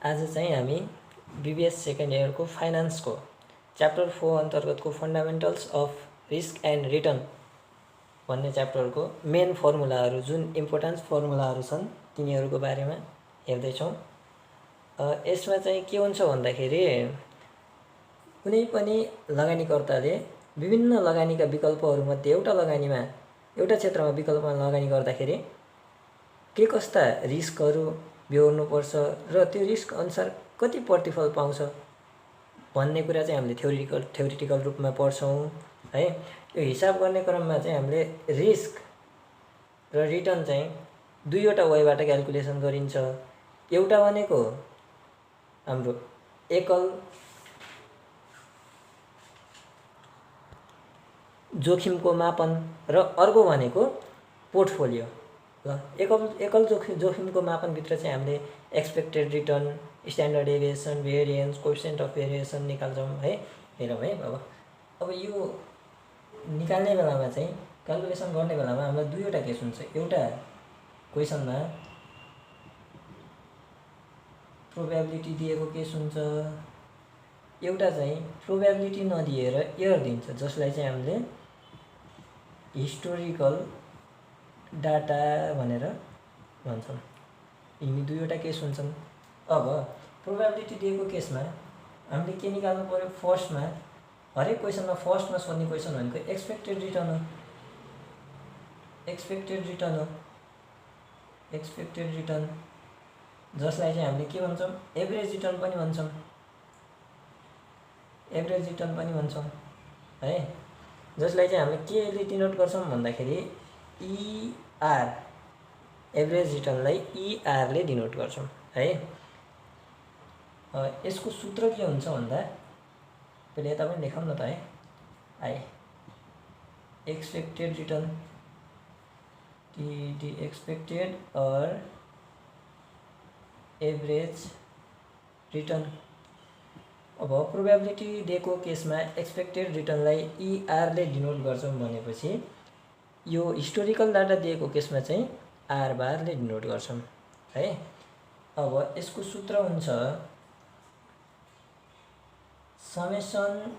आज चाहिँ हामी बीबीएस सेकेन्ड इयरको फाइनान्सको च्याप्टर 4 अन्तर्गतको fundamentals of risk and return भन्ने च्याप्टरको मेन फर्मुलाहरू जुन इम्पोर्टेन्ट फर्मुलाहरू छन् तिनीहरूको बारेमा हेर्दैछौँ। यसमा चाहिँ के हुन्छ भन्दाखेरि कुनै पनि लगानीकर्ताले विभिन्न लगानीका विकल्पहरूमध्ये एउटा क्षेत्रमा विकल्पमा लगानी गर्दाखेरि के कस्ता रिस्कहरू बेहोर्नुपर्छ र त्यो रिस्क अनुसार कति प्रतिफल पाउँछ भन्ने कुरा चाहिँ हामीले थ्योरिटिकल रूपमा पढ्छौँ है। यो हिसाब गर्ने क्रममा चाहिँ हामीले रिस्क र रिटर्न चाहिँ दुईवटा वेबाट क्याल्कुलेसन गरिन्छ। एउटा भनेको हाम्रो एकल जोखिमको मापन र अर्को भनेको पोर्टफोलियो। ल एकल जोखिमको मापनभित्र चाहिँ हामीले expected return, standard deviation, variance, coefficient of variation निकाल्छौँ है। हेरौँ है। अब यो निकाल्ने बेलामा चाहिँ क्याल्कुलेसन गर्ने बेलामा हामीलाई दुईवटा केस हुन्छ। एउटा क्वेसनमा प्रोबेबिलिटी दिएको केस हुन्छ, एउटा चाहिँ प्रोबेबिलिटी नदिएर एरर दिन्छ जसलाई चाहिँ हामीले हिस्टोरिकल डाटा भनेर भन्छौँ। यिनी दुईवटा केस हुन्छन्। अब प्रोबेबिलिटी दिएको केसमा हामीले के निकाल्नु पर्यो? फर्स्टमा हरेक क्वेसनमा फर्स्टमा सोध्ने क्वेसन भनेको एक्सपेक्टेड रिटर्न हो। एक्सपेक्टेड रिटर्न जसलाई चाहिँ हामीले के भन्छौँ? एभरेज रिटर्न पनि भन्छौँ है। जसलाई चाहिँ हामीले केले डिनोट गर्छौँ भन्दाखेरि ER, एभरेज रिटर्नलाई ER ले डिनोट गर्छौँ है। यसको सूत्र के हुन्छ भन्दा पहिले यता पनि लेखौँ न त है। एक्सपेक्टेड रिटर्न TD एक्सपेक्टेड और एभरेज रिटर्न। अब प्रोबेबिलिटी दिएको केसमा एक्सपेक्टेड रिटर्नलाई ER ले डिनोट गर्छौँ भनेपछि यो हिस्टोरिकल डाटा दिएको केसमा चाहिँ R बार ले डिनोट गर्छौँ है। अब यसको सूत्र हुन्छ समेसन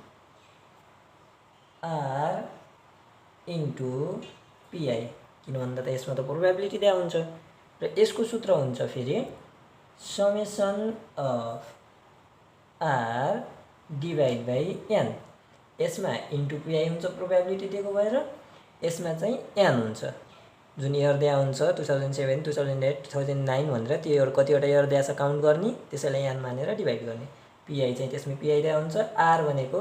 R इन्टु PI। किन भन्दा त यसमा त प्रोबेबिलिटी दिया हुन्छ र यसको सूत्र हुन्छ फेरि summation of R divide by N। यसमा इन्टु PI हुन्छ प्रोबेबिलिटी दिएको भएर, यसमा चाहिँ N हुन्छ। जुन इयर दिया हुन्छ 2007, 2008, 2009 भनेर त्यो इयर कतिवटा इयर दिया छ काउन्ट गर्ने, त्यसैलाई N मानेर डिभाइड गर्ने। PI चाहिँ त्यसमा PI दिया हुन्छ। R भनेको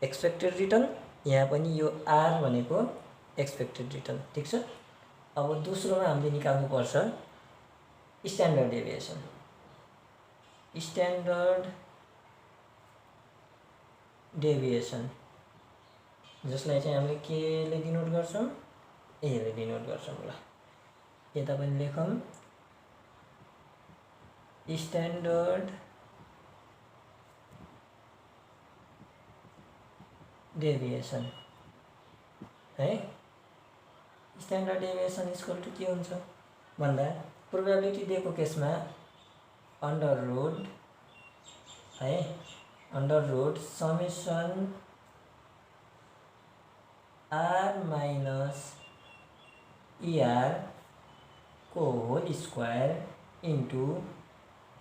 एक्सपेक्टेड रिटर्न, यहाँ पनि यो R भनेको एक्सपेक्टेड रिटर्न। ठिक छ। अब दोस्रोमा हामीले निकाल्नुपर्छ स्ट्यान्डर्ड डेभिएसन। स्ट्यान्डर्ड डेभिएसन जसलाई चाहिँ हामीले केले डिनोट गर्छौँ? एले डिनोट गर्छौँ। ल यता पनि लेखौँ स्ट्यान्डर्ड डेभिएसन है। स्ट्यान्डर्ड डेभिएसन इक्वल टु के हुन्छ भन्दा प्रोबेबिलिटी दिएको केसमा under root summation R minus ER को होल स्क्वायर इन्टु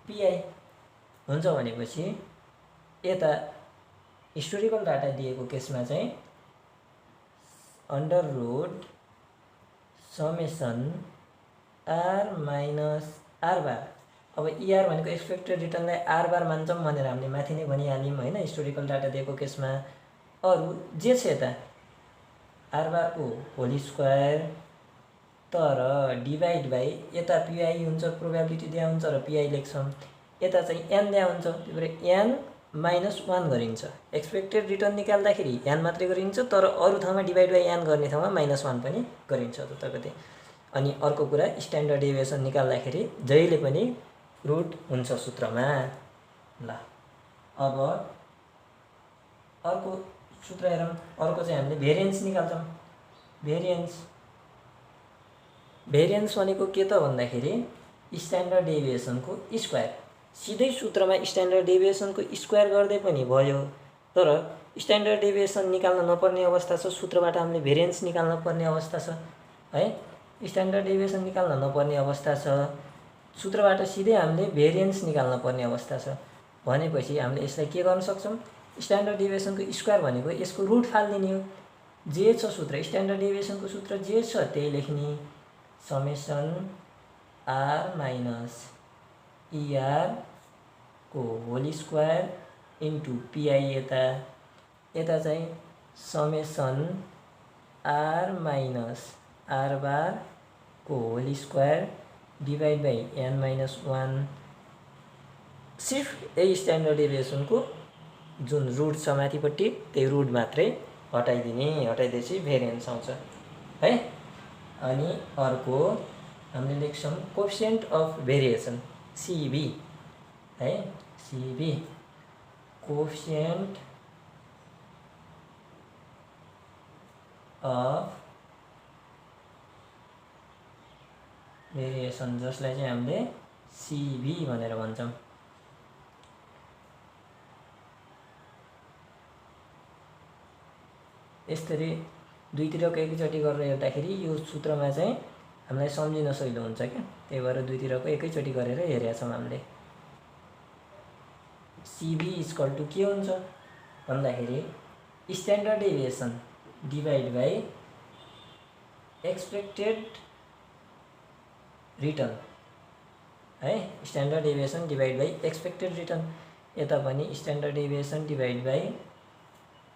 PI हुन्छ। भनेपछि यता हिस्टोरिकल डाटा दिएको केसमा चाहिँ under root summation R minus R bar. अब ER भनेको एक्सपेक्टेड रिटर्नलाई R बार मान्छौँ भनेर हामीले माथि नै भनिहाल्यौँ होइन। हिस्टोरिकल डाटा दिएको केसमा अरू जे छ यता R बार को होल स्क्वायर तर डिभाइड बाई यता PI हुन्छ, प्रोबेबिलिटी दिया हुन्छ र PI लेख्छौँ। यता चाहिँ N दिया हुन्छ, त्यही भएर N माइनस 1 गरिन्छ। एक्सपेक्टेड रिटर्न निकाल्दाखेरि N मात्रै गरिन्छ, तर अरू ठाउँमा डिभाइड बाई N गर्ने ठाउँमा -1 पनि गरिन्छ जताकतै। अनि अर्को कुरा स्ट्यान्डर्ड डेभिएसन निकाल्दाखेरि जहिले पनि रुट हुन्छ सूत्रमा। ल अब अर्को सूत्र हेरौँ। अर्को चाहिँ हामीले भेरिएन्स निकाल्छौँ। भेरिएन्स भनेको के त भन्दाखेरि स्ट्यान्डर्ड डेभिएसनको स्क्वायर सिधै सूत्रमा स्ट्यान्डर्ड डेभिएसनको स्क्वायर गर्दै पनि भयो, तर स्ट्यान्डर्ड डेभिएसन निकाल्न नपर्ने अवस्था छ, सूत्रबाट हामीले भेरिएन्स निकाल्न पर्ने अवस्था छ है। स्ट्यान्डर्ड डेभिएसन निकाल्न नपर्ने अवस्था छ, सूत्रबाट सिधै हामीले भेरिएन्स निकाल्न पर्ने अवस्था छ भनेपछि हामीले यसलाई के गर्न सक्छौँ, स्ट्यान्डर्ड डेभिएसनको स्क्वायर भनेको यसको रुट फालिदिने हो। जे छ सूत्र, स्ट्यान्डर्ड डेभिएसनको सूत्र जे छ त्यही लेख्ने, समेसन आर माइनस इआर को होल स्क्वायर इन्टु पिआई, यता चाहिँ summation R minus R bar को whole square divide by N minus 1। सिर्फ यही स्ट्यान्डर्ड डेभिएसनको जुन रुट छ माथिपट्टि त्यही रुट मात्रै हटाइदिने, हटाइदिएपछि भेरिएन्स आउँछ है। अनि अर्को हामीले लेख्छौँ कोएफिसिएन्ट अफ भेरिएसन सिबी है, सिबी कोएफिसिएन्ट अफ भेरिएसन, जसलाई चाहिँ हामीले सिबी भनेर भन्छौँ। यसरी दुईतिरको एकैचोटि गरेर हेर्दाखेरि यो सूत्रमा चाहिँ हामीलाई सम्झिन सजिलो हुन्छ क्या, त्यही भएर दुईतिरको एकैचोटि गरेर हेरेका छौँ हामीले। सिबी इक्वल टु के हुन्छ भन्दाखेरि standard deviation divide by expected return है, standard deviation divide by expected return. यता पनि standard deviation divide by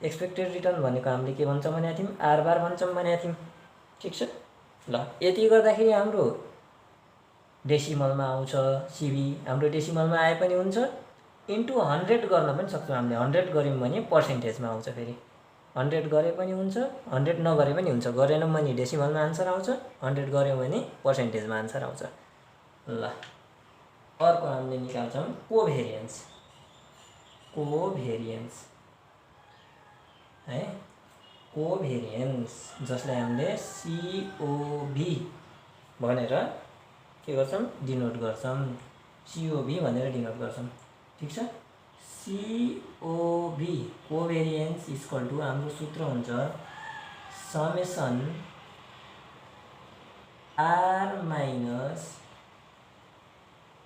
expected return भनेको हामीले के भन्छौँ भनेको थियौँ, आर बार भन्छौँ भनेको थियौँ। ठिक छ ल, यति गर्दाखेरि हाम्रो डेसिमलमा आउँछ सिबी, हाम्रो डेसिमलमा आए पनि हुन्छ, इन्टु 100 गर्न पनि सक्छौँ हामीले। 100 गऱ्यौँ भने पर्सेन्टेजमा आउँछ, फेरि 100 गरे पनि हुन्छ, 100 नगरे पनि हुन्छ, गरेनौँ भने डेसिमलमा आन्सर आउँछ, 100 गऱ्यौँ भने पर्सेन्टेजमा आन्सर आउँछ। ल अर्को हामीले निकाल्छौँ कोभेरिएन्स, कोभेरिएन्स है, कोभेरिएन्स जसलाई हामीले सिओभी भनेर के गर्छौँ, डिनोट गर्छौँ, सिओभी भनेर डिनोट गर्छौँ। ठिक छ, सिओभी कोभेरिएन्स इक्वल टु हाम्रो सूत्र हुन्छ summation R minus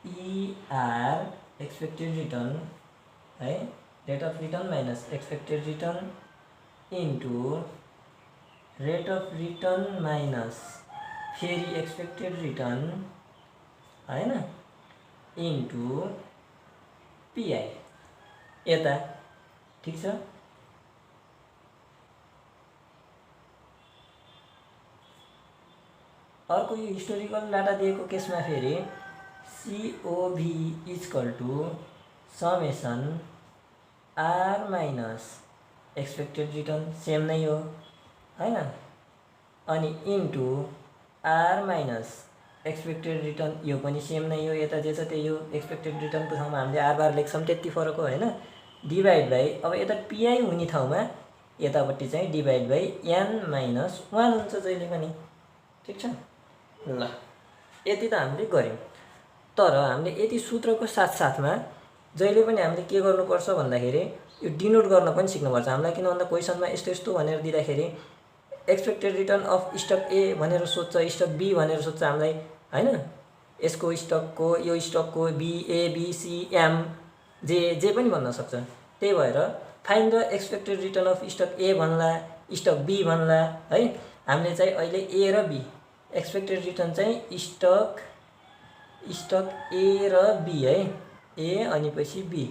ER expected return है, rate of return minus expected return into rate of return minus फेरि एक्सपेक्टेड रिटर्न हैन इन्टु पिआई यता। ठिक छ, अर्को यो हिस्टोरिकल डाटा दिएको केसमा फेरि COV equal to summation R minus expected return, same नै हो हैन, अनि into R minus expected return, यो पनि सेम नै हो, यता जे छ त्यही हो। एक्सपेक्टेड रिटर्नको ठाउँमा हामीले आर बार लेख्छौँ, त्यति फरक हो हैन, डिभाइड बाई अब यता पिआई हुने ठाउँमा यतापट्टि चाहिँ डिभाइड बाई एन माइनस 1 हुन्छ जहिले पनि। ठिक छ ल, यति त हामीले गऱ्यौँ, तर हामीले यति सूत्रको साथसाथमा जहिले पनि हामीले के गर्नुपर्छ भन्दाखेरि यो डिनोट गर्न पनि सिक्नुपर्छ हामीलाई। किन भन्दा क्वेसनमा यस्तो यस्तो भनेर दिँदाखेरि एक्सपेक्टेड रिटर्न अफ स्टक ए भनेर सोध्छ, स्टक बी भनेर सोध्छ हामीलाई हैन, यसको स्टकको यो स्टकको B A B C M J पनि भन्न सक्छ। त्यही भएर find the expected return of stock A भन्ला, स्टक बी भन्ला है। हामीले चाहिँ अहिले ए र बी एक्सपेक्टेड रिटर्न चाहिँ स्टक ए र बी है, ए अनि पछि बी,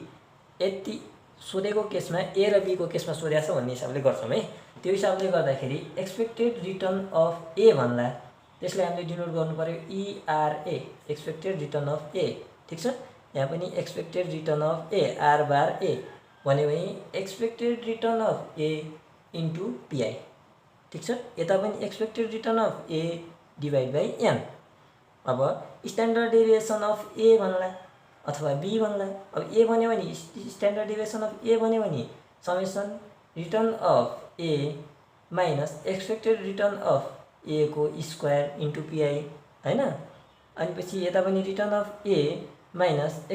यति सोधेको केसमा ए र बीको केसमा सोधेको छ भन्ने हिसाबले गर्छौँ है। त्यो हिसाबले गर्दाखेरि एक्सपेक्टेड रिटर्न अफ ए भन्ला, त्यसलाई हामीले डिनोट गर्नु पर्यो ERA, expected return of A. ठिक छ, यहाँ पनि expected return of A R bar A भन्यो भने expected return of A into PI. ठिक छ, यता पनि expected return of A divide by N. अब स्ट्यान्डर्ड डेभिएसन अफ ए भन्ला अथवा बी भन्ला। अब ए भन्यो भने स्ट्यान्डर्ड डेभिएसन अफ ए भन्यो भने summation return of A minus expected return of A को स्क्वायर इन्टु पिआई हैन। अनि पछि यता पनि return of A minus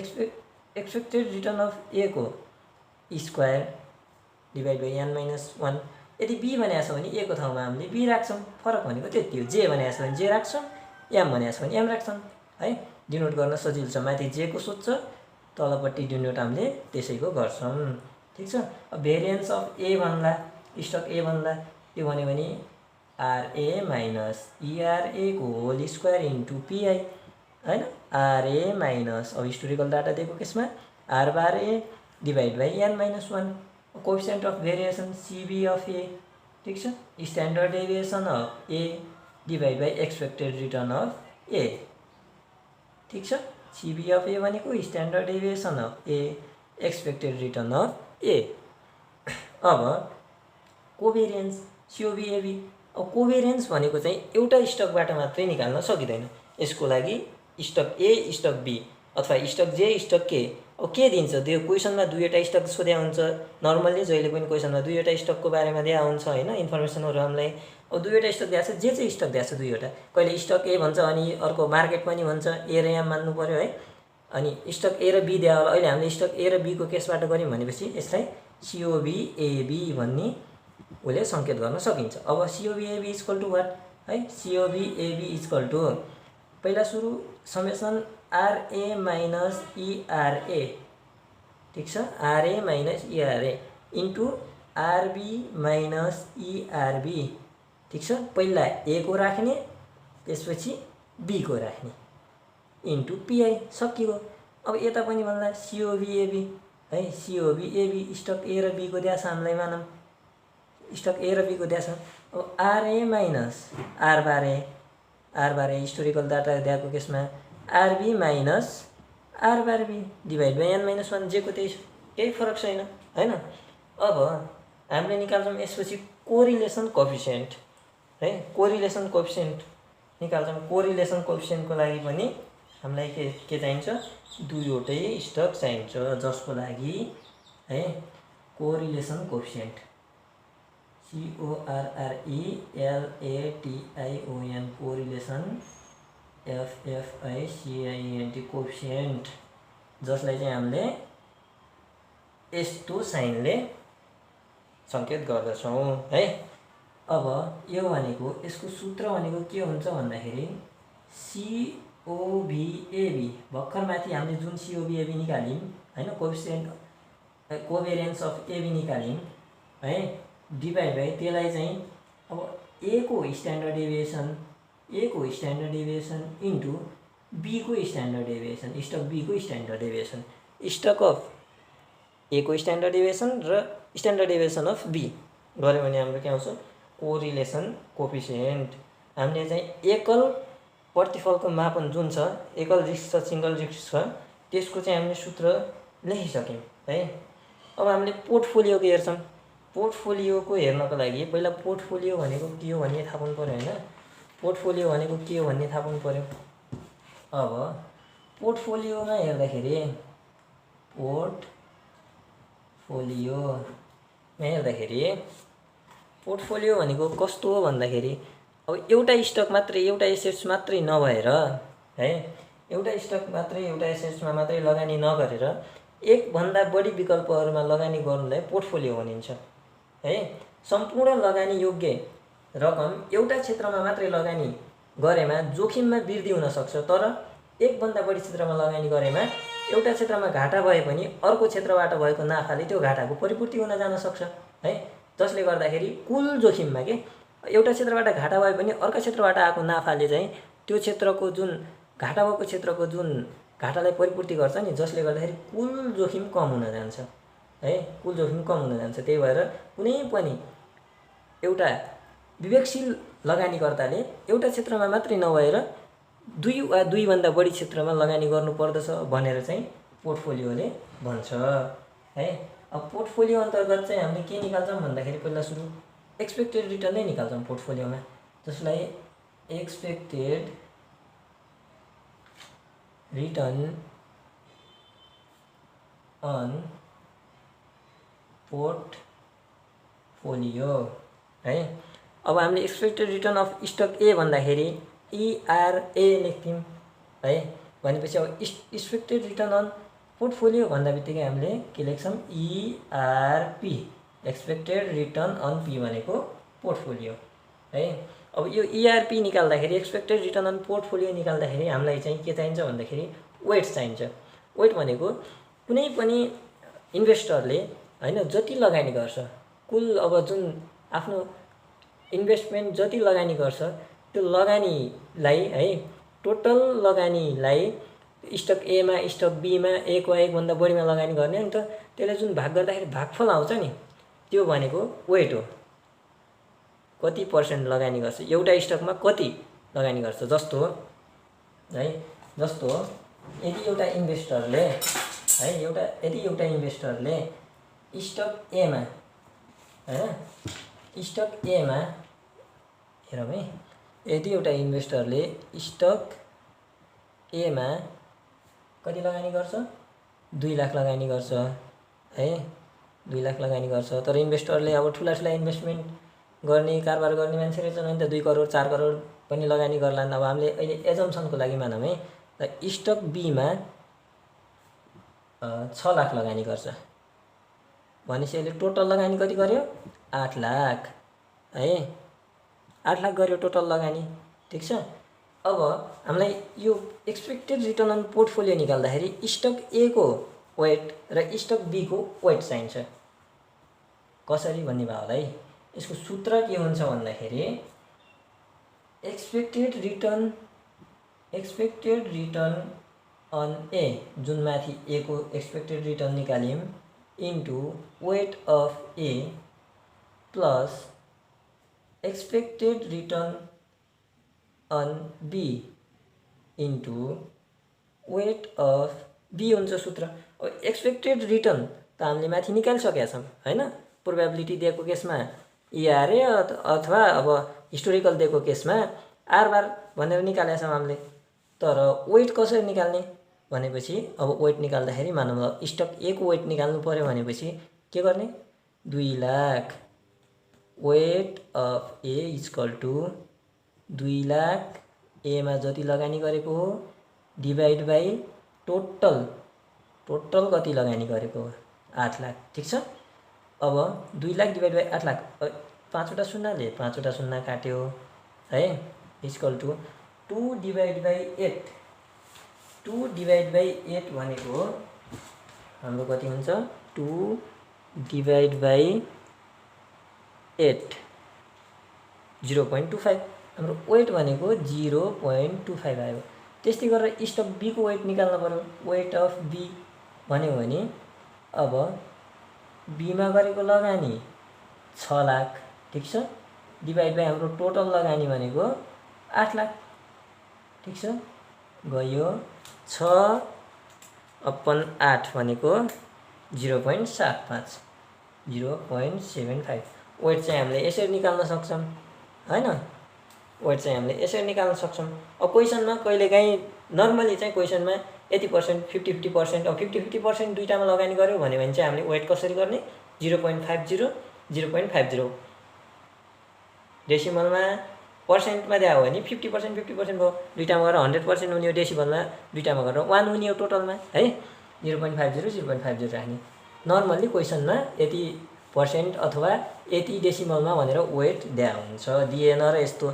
expected return of A को square divide by n minus 1। यदि बी भनेको छ भने ए को ठाउँमा हामीले बी राख्छौँ, फरक भनेको त्यति हो। जे भनेको छ भने जे राख्छौँ, एम भनेको छ भने एम राख्छौँ है। डिनोट गर्न सजिलो छ, माथि जे को सोध्छ तलपट्टि डिनोट हामीले त्यसैको गर्छौँ। ठिक छ। अब भेरिएन्स अफ ए भन्दा स्टक ए भन्दा त्यो भन्यो भने आरए माइनस इआरए को होल स्क्वायर इन्टु पिआई हैन। आरए माइनस अब हिस्टोरिकल डाटा दिएको केसमा R bar A divide by N minus 1। Coefficient of variation CB of A. ठिक छ। Standard deviation of A divide by expected return of A. ठिक छ। CB of A भनेको standard deviation of A expected return of A. अब covariance सिओबिएबी। अब कोभेरिएन्स भनेको चाहिँ एउटा स्टकबाट मात्रै निकाल्न सकिँदैन। यसको लागि स्टक ए स्टक बी अथवा स्टक जे स्टक के अब के दिन्छ त्यो क्वेसनमा दुईवटा स्टक सोध्या हुन्छ। नर्मल्ली जहिले पनि क्वेसनमा दुईवटा स्टकको बारेमा दिया हुन्छ हैन, इन्फर्मेसनहरू हामीलाई। अब दुईवटा स्टक दिएको छ, जे चाहिँ स्टक दिएको छ दुईवटा, कहिले स्टक ए भन्छ अनि अर्को मार्केट पनि भन्छ, ए र एम मान्नु पर्यो है। अनि स्टक ए र बी दिया होला। अहिले हामीले स्टक ए र बी को केसबाट गर्यौँ भनेपछि यसलाई सिओबिएबी भन्ने उसले सङ्केत गर्न सकिन्छ। अब सिओबिएबी इक्वल टु वाट है। सिओबिएबी इक्वल टु पहिला सुरु समेसन आरए माइनस इआरए। ठिक छ। RA minus ERA into RB minus ERB. ठिक छ। पहिला ए को राख्ने त्यसपछि बी को राख्ने इन्टु पिआई सकियो। अब यता पनि भन्दा सिओबिएबी है। सिओबिएबी स्टक ए र बी को दिया छ हामीलाई, मानौँ स्टक ए र बी को दिया छ। अब R A minus R bar A historical data दिएको केसमा R B minus R bar B divide by N minus 1। जे को त्यही केही फरक छैन हैन। अब हामीले निकाल्छौँ यसपछि कोरिलेसन कोएफिसिएन्ट है। कोरिलेसन कोएफिसिएन्ट निकाल्छौँ। कोरिलेसन कोएफिसिएन्टको लागि पनि हामीलाई के चाहिन्छ, दुईवटै स्टक चाहिन्छ, जसको लागि है correlation coefficient CORRELATION correlation FFICIENT coefficient, जसलाई चाहिँ हामीले यस्तो साइनले सङ्केत गर्दछौँ है। अब यो भनेको यसको सूत्र भनेको के हुन्छ भन्दाखेरि सिओबिएबी, भर्खर माथि हामीले जुन सिओबिएबी निकाल्यौँ हैन, कोएफिसिएन्ट कोभेरिएन्स अफ एबी निकाल्यौँ है, डिभाइड बाई त्यसलाई चाहिँ अब ए को स्ट्यान्डर्ड डेभिएसन इन्टु बी को स्ट्यान्डर्ड डेभिएसन, स्टक बी को standard deviation, stock of A को स्ट्यान्डर्ड डेभिएसन र स्ट्यान्डर्ड डेभिएसन अफ बी गऱ्यो भने हाम्रो के आउँछ, कोरिलेसन कोएफिसिएन्ट। हामीले चाहिँ एकल प्रतिफलको मापन जुन छ, एकल रिस्क छ, सिङ्गल रिस्क छ, त्यसको चाहिँ हामीले सूत्र लेखिसक्यौँ है। अब हामीले पोर्टफोलियोको हेर्छौँ। पोर्टफोलियोको हेर्नको लागि पहिला पोर्टफोलियो भनेको के हो भन्ने थाहा पाउनु पर्यो हैन। पोर्टफोलियो भनेको के हो भन्ने थाहा पाउनु पर्यो। अब पोर्टफोलियोमा हेर्दाखेरि पोर्टफोलियो भनेको कस्तो हो भन्दाखेरि अब एउटा स्टक मात्रै, एउटा एसेट्स मात्रै नभएर है, एउटा स्टक मात्रै, एउटा एसेट्समा मात्रै लगानी नगरेर एकभन्दा बढी विकल्पहरूमा लगानी गर्नुलाई पोर्टफोलियो भनिन्छ है। सम्पूर्ण लगानी योग्य रकम एउटा क्षेत्रमा मात्रै लगानी गरेमा जोखिममा वृद्धि हुन सक्छ, तर एकभन्दा बढी क्षेत्रमा लगानी गरेमा एउटा क्षेत्रमा घाटा भए पनि अर्को क्षेत्रबाट भएको नाफाले त्यो घाटाको परिपूर्ति हुन जान सक्छ है। जसले गर्दाखेरि कुल जोखिममा के एउटा क्षेत्रबाट घाटा भए पनि अर्को क्षेत्रबाट आएको नाफाले चाहिँ त्यो क्षेत्रको जुन घाटा भएको क्षेत्रको जुन घाटालाई परिपूर्ति गर्छ नि, जसले गर्दाखेरि कुल जोखिम कम हुन जान्छ है, कुल जोखिम कम हुन जान्छ। त्यही भएर कुनै पनि एउटा विवेकशील लगानीकर्ताले एउटा क्षेत्रमा मात्रै नभएर दुई वा दुईभन्दा बढी क्षेत्रमा लगानी गर्नुपर्दछ भनेर चाहिँ पोर्टफोलियोले भन्छ है। अब पोर्टफोलियो अन्तर्गत चाहिँ हामीले के निकाल्छौँ भन्दाखेरि पहिला सुरु एक्सपेक्टेड रिटर्न नै निकाल्छौँ पोर्टफोलियोमा, जसलाई एक्सपेक्टेड रिटर्न अन पोर्टफोलियो है। अब हामीले एक्सपेक्टेड रिटर्न अफ स्टक ए भन्दाखेरि इआरए लेख्थ्यौँ है। भनेपछि अब एक्सपेक्टेड रिटर्न अन पोर्टफोलियो भन्दा बित्तिकै हामीले के लेख्छौँ, ERP, expected return on P भनेको पोर्टफोलियो है। अब यो ERP निकाल्दाखेरि, एक्सपेक्टेड रिटर्न अन पोर्टफोलियो निकाल्दाखेरि हामीलाई चाहिँ के चाहिन्छ भन्दाखेरि वेट चाहिन्छ। वेट भनेको कुनै पनि इन्भेस्टरले हैन जति लगानी गर्छ, कुल अब जुन आफ्नो इन्भेस्टमेन्ट जति लगानी गर्छ त्यो लगानीलाई है, टोटल लगानीलाई स्टक एमा स्टक बीमा एक वा एकभन्दा बढीमा लगानी गर्ने अनि त त्यसले जुन भाग गर्दाखेरि भागफल आउँछ नि, त्यो भनेको वेट हो। कति पर्सेन्ट लगानी गर्छ, एउटा स्टकमा कति लगानी गर्छ। जस्तो है, जस्तो यदि एउटा इन्भेस्टरले है, यदि एउटा इन्भेस्टरले स्टक एमा हैन, स्टक एमा हेरौँ है, यदि एउटा इन्भेस्टरले स्टक एमा कति लगानी गर्छ, 2 लाख लगानी गर्छ है, 2 लाख लगानी गर्छ। तर इन्भेस्टरले अब ठुला इन्भेस्टमेन्ट गर्ने, कारोबार गर्ने मान्छे रहेछन् भने त 2 करोड 4 करोड पनि लगानी गर्लान्। अब हामीले अहिले एजम्सनको लागि मानौँ है, त स्टक बीमा 6 लाख लगानी गर्छ भनेपछि अहिले टोटल लगानी कति गर्यो, 8 लाख है, 8 लाख गर्यो टोटल लगानी, ठिक छ। अब हामीलाई यो एक्सपेक्टेड रिटर्न अन पोर्टफोलियो निकाल्दाखेरि स्टक ए को वेट र स्टक बी को वेट चाहिन्छ। कसरी भन्ने भयो होला है, यसको सूत्र के हुन्छ भन्दाखेरि एक्सपेक्टेड रिटर्न अन ए, जुन माथि ए को एक्सपेक्टेड रिटर्न निकाल्यौँ, into weight of A plus expected return on B into weight of B हुन्छ सूत्र। अब एक्सपेक्टेड रिटर्न त हामीले माथि निकालिसकेका छौँ हैन, प्रोबेबिलिटी दिएको केसमा ERA अथवा अब हिस्टोरिकल दिएको केसमा R भनेर निकालेका छौँ हामीले। तर वेट कसरी निकाल्ने भनेपछि अब वेट निकाल्दाखेरि मानौँ ल स्टक ए को वेट निकाल्नु पर्यो भनेपछि के गर्ने, 2 lakh weight of A equal to 2 lakh एमा जति लगानी गरेको हो डिभाइड बाई टोटल कति लगानी गरेको हो, 8 लाख, ठिक छ। अब 2 लाख डिभाइड बाई 8 लाख, 5वटा शून्यले 5वटा शून्य काट्यो है, equal to 2 divide by 8, 2 divide by 8 भनेको हाम्रो कति हुन्छ, 2 डिभाइड बाई 8 0.25, हाम्रो वेट भनेको 0.25 आयो। त्यस्तै गरेर स्टक बी को वेट निकाल्नु पर्यो, वेट अफ बी भन्यो भने अब बीमा गरेको लगानी 6 लाख, ठिक छ, डिभाइड बाई हाम्रो टोटल लगानी भनेको 8 लाख, ठिक छ, गयो 6/8 भनेको 0.75, 0.75। वेट चाहिँ हामीले यसरी निकाल्न सक्छौँ हैन, वेट चाहिँ हामीले यसरी निकाल्न सक्छौँ। अब क्वेसनमा कहिलेकाहीँ नर्मली चाहिँ क्वेसनमा यति पर्सेन्ट 50-50%, अब 50-50% दुईटामा लगानी गर्यो भने चाहिँ हामीले वेट कसरी गर्ने, 0.50 0.50 डेसिमलमा पर्सेन्टमा दिए हो भने 50% 50% भयो, दुईटामा गरेर 100% हुने हो, डेसिमलमा दुईटामा गरेर 1 हुने हो टोटलमा है, 0.50 0.50 राख्ने। नर्मल्ली क्वेसनमा यति पर्सेन्ट अथवा यति डेसिमलमा भनेर वेट दिया हुन्छ, दिएन र यस्तो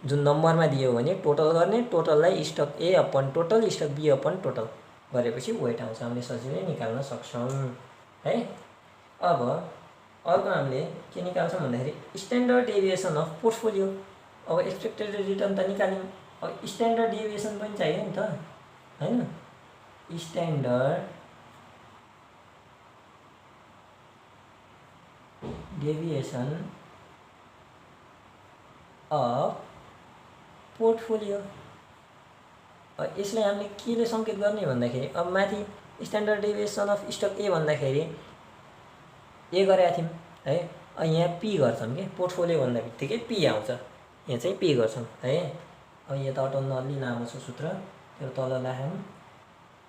जुन नम्बरमा दियो भने टोटल गर्ने, टोटललाई stock A upon total stock B upon total गरेपछि वेट आउँछ, हामीले सजिलै निकाल्न सक्छौँ है। अब अर्को हामीले के निकाल्छौँ भन्दाखेरि स्ट्यान्डर्ड डेभिएसन अफ पोर्टफोलियो। अब एक्सपेक्टेड रिटर्न त निकाल्यौँ, अब स्ट्यान्डर्ड डेभिएसन पनि चाहियो नि त हैन, स्ट्यान्डर्ड डेभिएसन अफ पोर्टफोलियो। यसलाई हामीले केले सङ्केत गर्ने भन्दाखेरि अब माथि स्ट्यान्डर्ड डेभिएसन अफ स्टक ए भन्दाखेरि ए गरेका थियौँ है, यहाँ पी गर्छौँ कि पोर्टफोलियो भन्दा बित्तिकै पी आउँछ, यहाँ चाहिँ पी गर्छौँ है। अब यहाँ त अटाउन अलि लामो छ सूत्र, त्यो तल राखौँ,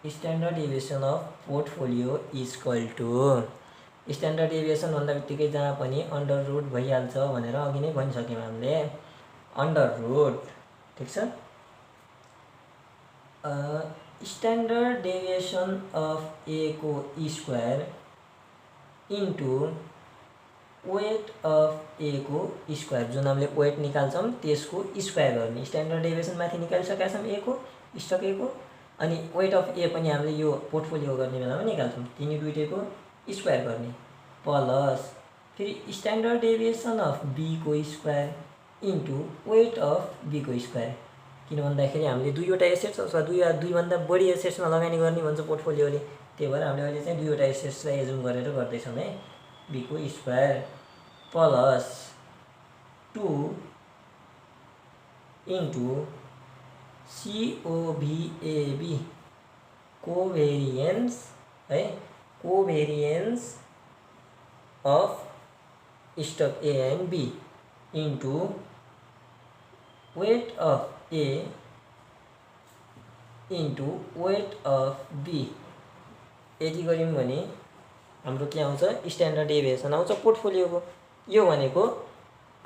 standard deviation of portfolio equal to standard deviation भन्दा बित्तिकै जहाँ पनि अन्डर रुट भइहाल्छ भनेर अघि नै भनिसक्यौँ हामीले, अन्डर रुट, ठिक छ। स्ट्यान्डर्ड डेभिएसन अफ ए को square into weight of A को स्क्वायर, जुन हामीले वेट निकाल्छौँ त्यसको स्क्वायर गर्ने। स्ट्यान्डर्ड डेभिएसन माथि निकालिसकेका छौँ ए को, स्टक ए को, अनि वेट अफ ए पनि हामीले यो पोर्टफोलियो गर्ने बेलामा निकाल्छौँ, तिनी दुइटैको स्क्वायर गर्ने, प्लस फेरि स्ट्यान्डर्ड डेभिएसन अफ बी को square into weight of B को स्क्वायर। किन भन्दाखेरि हामीले दुईवटा एसेट्स अथवा दुईभन्दा बढी एसेट्समा लगानी गर्ने भन्छ पोर्टफोलियोले, त्यही भएर हामीले अहिले चाहिँ दुईवटा एसेट्सलाई एजुम गरेर गर्दैछौँ है। बी को square plus 2 into COVAB covariance है, covariance of stock A and B into weight of A into weight of B. यति गऱ्यौँ भने हाम्रो के आउँछ, स्ट्यान्डर्ड डेभिएसन आउँछ पोर्टफोलियोको। यो भनेको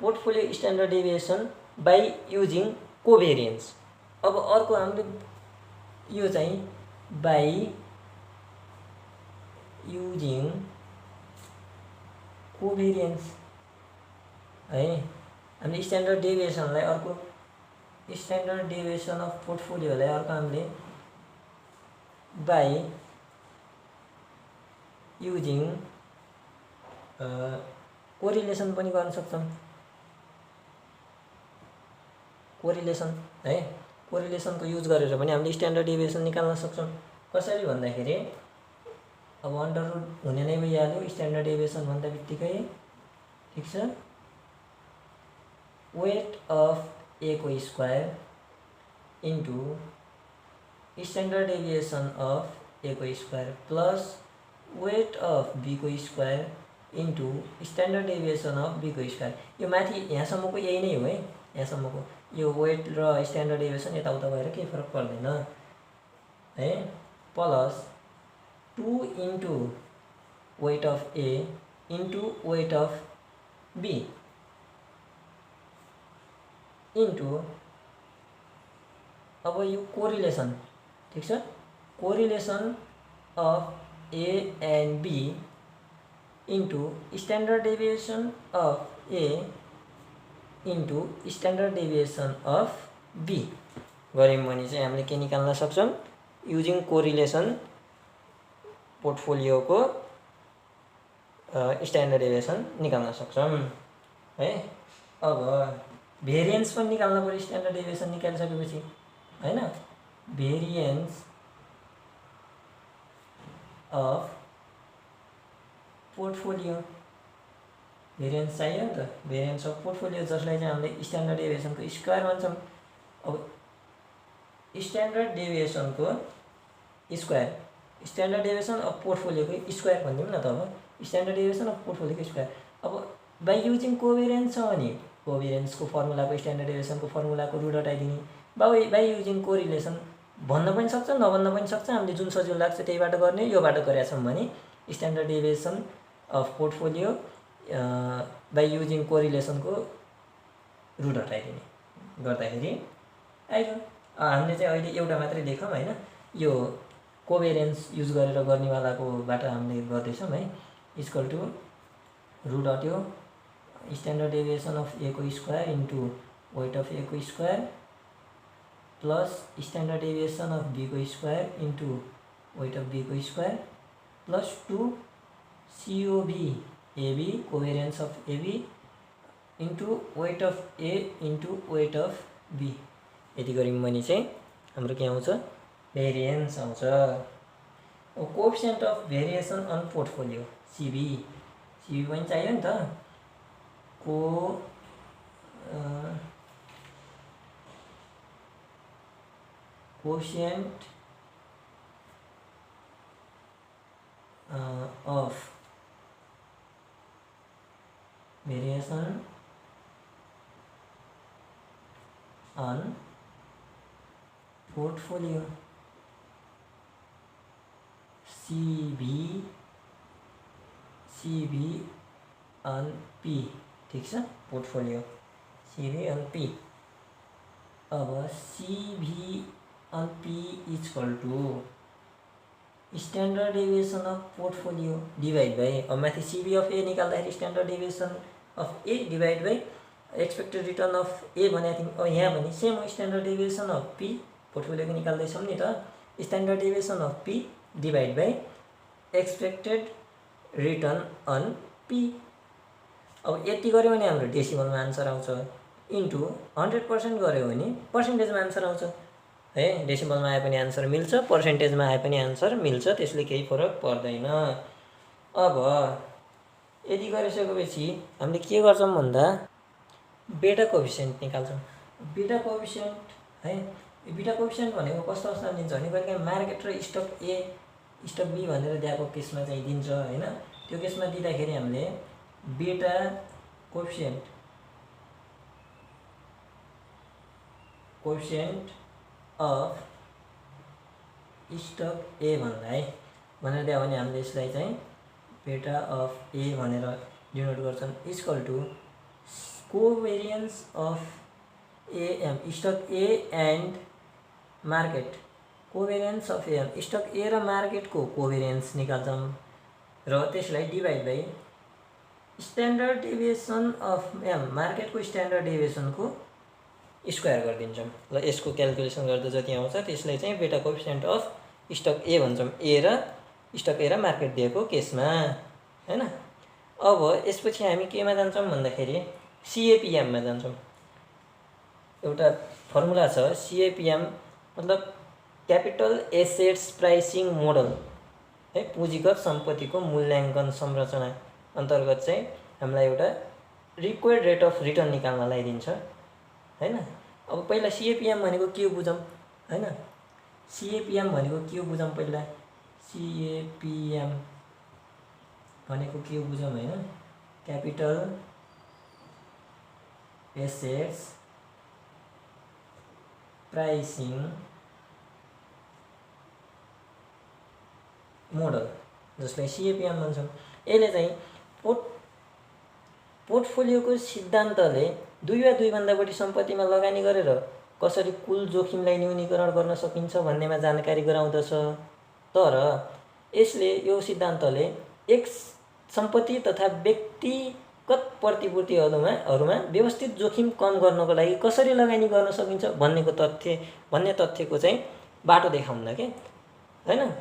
portfolio standard deviation by using covariance. अब अर्को हामीले यो चाहिँ बाई युजिङ कोभेरिएन्स है। हामीले स्ट्यान्डर्ड डेभिएसनलाई अर्को, स्ट्यान्डर्ड डेभिएसन अफ पोर्टफोलियोलाई अर्को हामीले बाई युजिङ कोरिलेसन पनि गर्न सक्छौँ। कोरिलेसन है, कोरिलेसनको युज गरेर पनि हामीले स्ट्यान्डर्ड डेभिएसन निकाल्न सक्छौँ। कसरी भन्दाखेरि अब अन्डर रुट हुने नै भइहाल्यो स्ट्यान्डर्ड डेभिएसन भन्दा बित्तिकै, ठिक छ। वेट अफ ए को square into standard deviation of A को square plus weight of B को square into standard deviation of B को स्क्वायर। यो माथि यहाँसम्मको यही नै हो है, यहाँसम्मको यो वेट र स्ट्यान्डर्ड डेभिएसन यताउता भएर केही फरक पर्दैन है। Plus 2 into weight of A into weight of B into अब यो कोरिलेसन, ठिक छ, correlation of A and B into standard deviation of A into standard deviation of B गऱ्यौँ भने चाहिँ हामीले के निकाल्न सक्छौँ, युजिङ कोरिलेसन पोर्टफोलियोको स्ट्यान्डर्ड डेभिएसन निकाल्न सक्छौँ है। अब भेरिएन्स पनि निकाल्न पर्यो स्ट्यान्डर्ड डेभिएसन निकालिसकेपछि हैन। भेरिएन्स अफ पोर्टफोलियो, भेरिएन्स चाहियो नि त, भेरिएन्स अफ पोर्टफोलियो, जसलाई चाहिँ हामीले स्ट्यान्डर्ड डेभिएसनको स्क्वायर भन्छौँ। अब स्ट्यान्डर्ड डेभिएसनको स्क्वायर, स्ट्यान्डर्ड डेभिएसन अफ पोर्टफोलियोको स्क्वायर भनिदिउँ न त। अब स्ट्यान्डर्ड डेभिएसन अफ पोर्टफोलियोको स्क्वायर, अब बाई युजिङ कोभेरिएन्स छ भने कोभेरिएन्सको फर्मुलाको, स्ट्यान्डर्ड डेभिएसनको फर्मुलाको रुट हटाइदिने, बाई युजिङ कोरिलेसन भन्न पनि सक्छ नभन्न पनि सक्छ, हामीले जुन सजिलो लाग्छ त्यहीबाट गर्ने। योबाट गरेका छौँ भने standard deviation of portfolio by using कोरिलेसनको रुट हटाइदिने गर्दाखेरि आइगयो। हामीले चाहिँ अहिले एउटा मात्रै देखौँ हैन, यो कोभेरिएन्स युज गरेर गर्नेवालाकोबाट हामीले गर्दैछौँ है। इक्वल टु रुट हट्यो स्ट्यान्डर्ड डेभिएसन अफ ए को square into weight of A को square plus standard deviation of B को square into weight of B को square plus 2 COVAB covariance of AB into weight of A into weight of B. यति गऱ्यौँ भने चाहिँ हाम्रो के आउँछ, भेरिएन्स आउँछ। Coefficient of variation on portfolio CB पनि चाहियो नि त। Coefficient of variation on portfolio CB on P, ठीक छ, पोर्टफोलियो CB अन P। अब CB on P equal to standard deviation of portfolio divide by, अब माथि सिबी अफ ए निकाल्दाखेरि standard deviation of A divide by expected return of A भनेको थियौँ। अब यहाँ पनि same standard deviation of P पोर्टफोलियोको निकाल्दैछौँ नि त, standard deviation of P divide by expected return on P. अब यति गऱ्यो भने हाम्रो डेसिमलमा आन्सर आउँछ, इन्टु 100% गऱ्यो भने पर्सेन्टेजमा आन्सर आउँछ है। डेसिमलमा आए पनि आन्सर मिल्छ, पर्सेन्टेजमा आए पनि आन्सर मिल्छ, त्यसले केही फरक पर्दैन। अब यति गरिसकेपछि हामीले के गर्छौँ भन्दा बेटा कोएफिसिएन्ट निकाल्छौँ। बेटा कोएफिसिएन्ट है, बेटा कोएफिसिएन्ट भनेको कस्तो अवस्थामा दिन्छ भने कहिलेकाहीँ मार्केट र स्टक ए स्टक बी भनेर दिएको केसमा चाहिँ दिन्छ हैन। त्यो केसमा दिँदाखेरि हामीले बेटा कोएफिसिएन्ट अफ स्टक ए भन्दा है भनेर दियो भने हामीले यसलाई चाहिँ बेटा अफ ए भनेर डिनोट गर्छौँ, equal to covariance of AM stock A and market, covariance of AM stock A र मार्केटको कोभेरियन्स निकाल्छौँ र त्यसलाई divide by standard deviation of M मार्केटको स्ट्यान्डर्ड डेभिएसनको स्क्वायर गरिदिन्छौँ। ल यसको क्यालकुलेसन गर्दा जति आउँछ त्यसलाई चाहिँ बेटा कोएफिसिएन्ट अफ स्टक ए भन्छौँ, स्टक ए र मार्केट दिएको केसमा हैन। अब यसपछि हामी केमा जान्छौँ भन्दाखेरि सिएपिएममा जान्छौँ। एउटा फर्मुला छ सिएपिएम मतलब क्यापिटल एसेट्स प्राइसिङ मोडल है, पुँजीगत सम्पत्तिको मूल्याङ्कन संरचना अन्तर्गत चाहिँ हामीलाई एउटा रिक्वायर्ड रेट अफ रिटर्न निकाल्नलाई दिन्छ हैन। अब पहिला सिएपिएम भनेको के बुझौँ हैन, सिएपिएम भनेको के बुझौँ पहिला, सिएपिएम भनेको के बुझौँ हैन, क्यापिटल एसेट्स प्राइसिङ मोडल जसलाई सिएपिएम भन्छौँ। यसले चाहिँ पोर्टफोलियोको सिद्धान्तले दुई वा दुईभन्दा बढी सम्पत्तिमा लगानी गरेर कसरी कुल जोखिमलाई न्यूनीकरण गर्न सकिन्छ भन्नेमा जानकारी गराउँदछ। तर यसले यो सिद्धान्तले एक सम्पत्ति तथा व्यक्तिगत प्रतिभूतिहरूमा व्यवस्थित जोखिम कम गर्नको लागि कसरी लगानी गर्न सकिन्छ भन्ने तथ्यको चाहिँ बाटो देखाउन के हैन।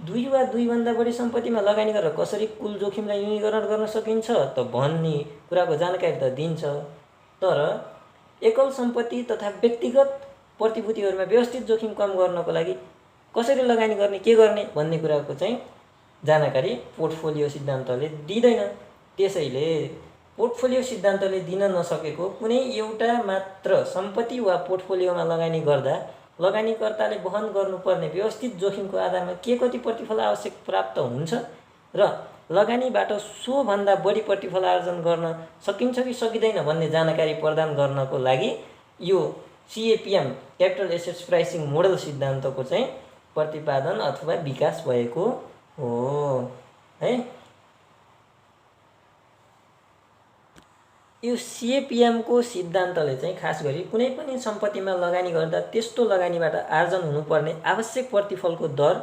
दुई वा दुईभन्दा बढी सम्पत्तिमा लगानी गरेर कसरी कुल जोखिमलाई न्यूनीकरण गर्न सकिन्छ त भन्ने कुराको जानकारी त दिन्छ, तर एकल सम्पत्ति तथा व्यक्तिगत प्रतिभूतिहरूमा व्यवस्थित जोखिम कम गर्नको लागि कसरी लगानी गर्ने के गर्ने भन्ने कुराको चाहिँ जानकारी पोर्टफोलियो सिद्धान्तले दिँदैन। त्यसैले पोर्टफोलियो सिद्धान्तले दिन नसकेको कुनै एउटा मात्र सम्पत्ति वा पोर्टफोलियोमा लगानी गर्दा लगानीकर्ताले वहन गर्नुपर्ने व्यवस्थित जोखिमको आधारमा के कति प्रतिफल आवश्यक प्राप्त हुन्छ र लगानीबाट सोभन्दा बढी प्रतिफल आर्जन गर्न सकिन्छ कि सकिँदैन भन्ने जानकारी प्रदान गर्नको लागि यो सिएपिएम क्यापिटल एसेट्स प्राइसिङ मोडल सिद्धान्तको चाहिँ प्रतिपादन अथवा विकास भएको हो है। यो सिएपिएमको सिद्धान्तले चाहिँ खास गरी कुनै पनि सम्पत्तिमा लगानी गर्दा त्यस्तो लगानीबाट आर्जन हुनुपर्ने आवश्यक प्रतिफलको दर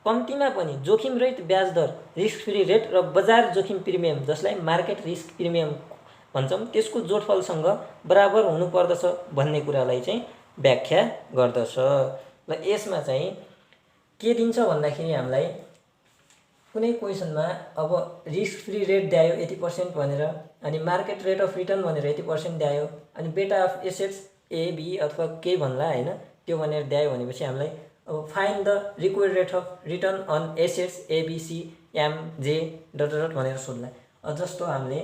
कम्तीमा पनि जोखिम रहित ब्याज दर रिस्क फ्री रेट र बजार जोखिम प्रिमियम जसलाई मार्केट रिस्क प्रिमियम भन्छौँ त्यसको जोडफलसँग बराबर हुनुपर्दछ भन्ने कुरालाई चाहिँ व्याख्या गर्दछ। ल यसमा चाहिँ के दिन्छ भन्दाखेरि हामीलाई कुनै क्वेसनमा अब रिस्क फ्री रेट द्यायो 80% भनेर, अनि मार्केट रेट अफ रिटर्न भनेर 80% द्यायो, अनि बेटा अफ एसेट्स ए बी अथवा के भन्ला हैन त्यो भनेर द्यायो भनेपछि हामीलाई अब find the required rate of return on assets ABC M J dot dot भनेर सोध्ला। जस्तो हामीले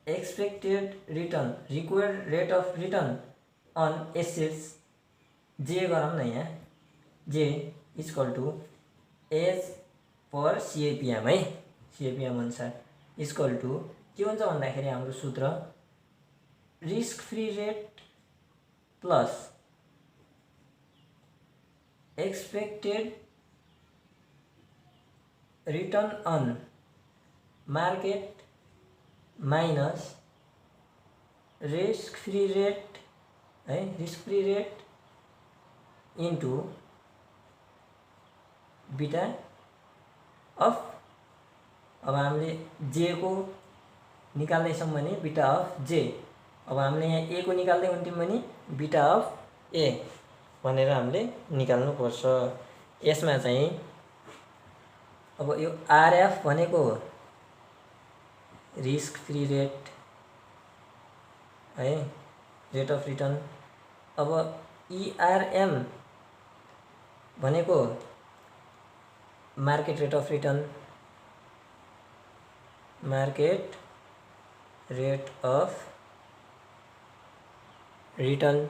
expected return required rate of return on assets जे गरौँ न, यहाँ J equal to as per CAPM है, सिएपिएम अनुसार इक्वल टु के हुन्छ भन्दाखेरि हाम्रो सूत्र risk free rate plus expected return on market minus risk free rate है, risk free rate into beta of, अब हामीले जे को निकाल्दैछौँ भने बीटा अफ जे, अब हामीले यहाँ ए को निकाल्दै हुन्थ्यौँ भने बीटा अफ ए भनेर हामीले निकाल्नुपर्छ। यसमा चाहिँ अब यो आरएफ भनेको रिस्क फ्री रेट है, रेट अफ रिटर्न। अब इआरएम भनेको market rate of return, market rate of return.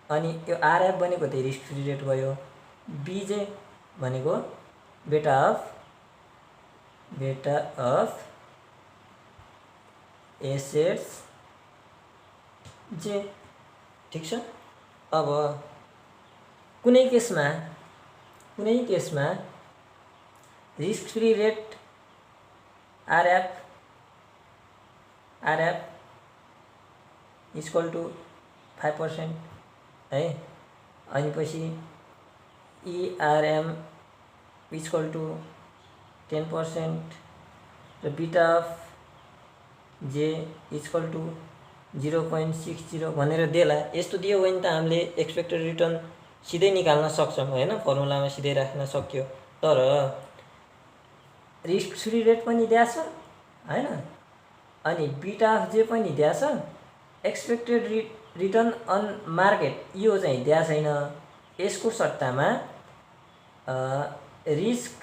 अनि यो आरएफ भनेको त्यही रिस्क फ्री रेट भयो। बीजे भनेको बेटा अफ एसेट्स जे, ठीक छ। अब कुनै केसमा risk free rate RF equal to 5% है, अनि पछि इआरएम इक्वल टू 10% र beta of J equal to 0.60 भनेर देला। यस्तो दियो भने त हामीले एक्सपेक्टेड रिटर्न सिधै निकाल्न सक्छौँ हैन, फर्मुलामा सिधै राख्न सक्यो। तर रिस्क फ्री रेट पनि दिएछ हैन, अनि बीटा अफ जे पनि दिएछ, एक्सपेक्टेड रिटर्न अन मार्केट यो चाहिँ दिएको छैन। यसको सट्टामा रिस्क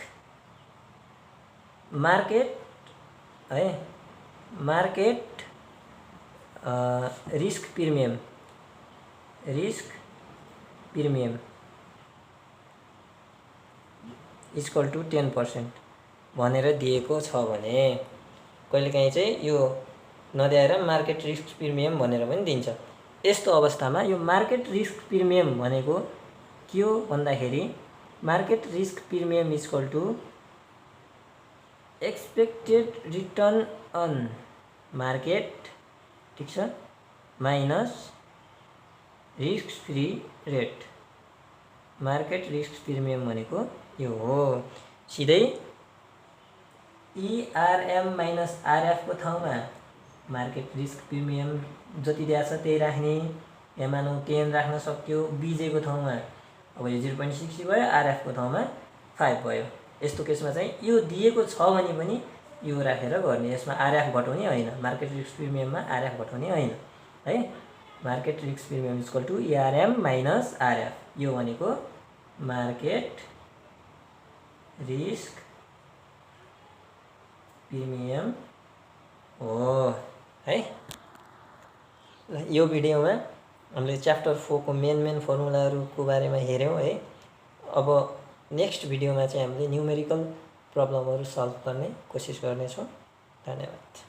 मार्केट है, market risk premium equal to 10% भनेर दिएको छ भने कहिलेकाहीँ चाहिँ यो नदिएर मार्केट रिस्क प्रिमियम भनेर पनि दिन्छ। यस्तो अवस्थामा यो मार्केट रिस्क प्रिमियम भनेको के हो भन्दाखेरि market risk premium equal to expected return on market, ठीक छ, minus risk free rate. Market risk premium भनेको यो हो। सिधै इआरएम माइनस आरएफ को ठाउँमा मार्केट रिस्क प्रिमियम जति दिएछ त्यही राख्ने, यहाँ मानौँ 10 राख्न सक्यो। बीजे को ठाउँमा अब यो 0.60 भयो, आरएफ को ठाउँमा 5 भयो। यस्तो केसमा चाहिँ यो दिएको छ भने पनि यो राखेर गर्ने, यसमा आरएफ घटाउने होइन, मार्केट रिस्क प्रिमियममा आरएफ घटाउने होइन है। Market risk premium equal to ERM minus RF, यो भनेको मार्केट रिस्क प्रिमियम हो है। यो भिडियोमा हामीले च्याप्टर 4 को मेन फर्मुलाहरूको बारेमा हेऱ्यौँ है। अब नेक्स्ट भिडियोमा चाहिँ हामीले न्युमेरिकल प्रब्लमहरू सल्भ गर्ने कोसिस गर्नेछौँ। धन्यवाद।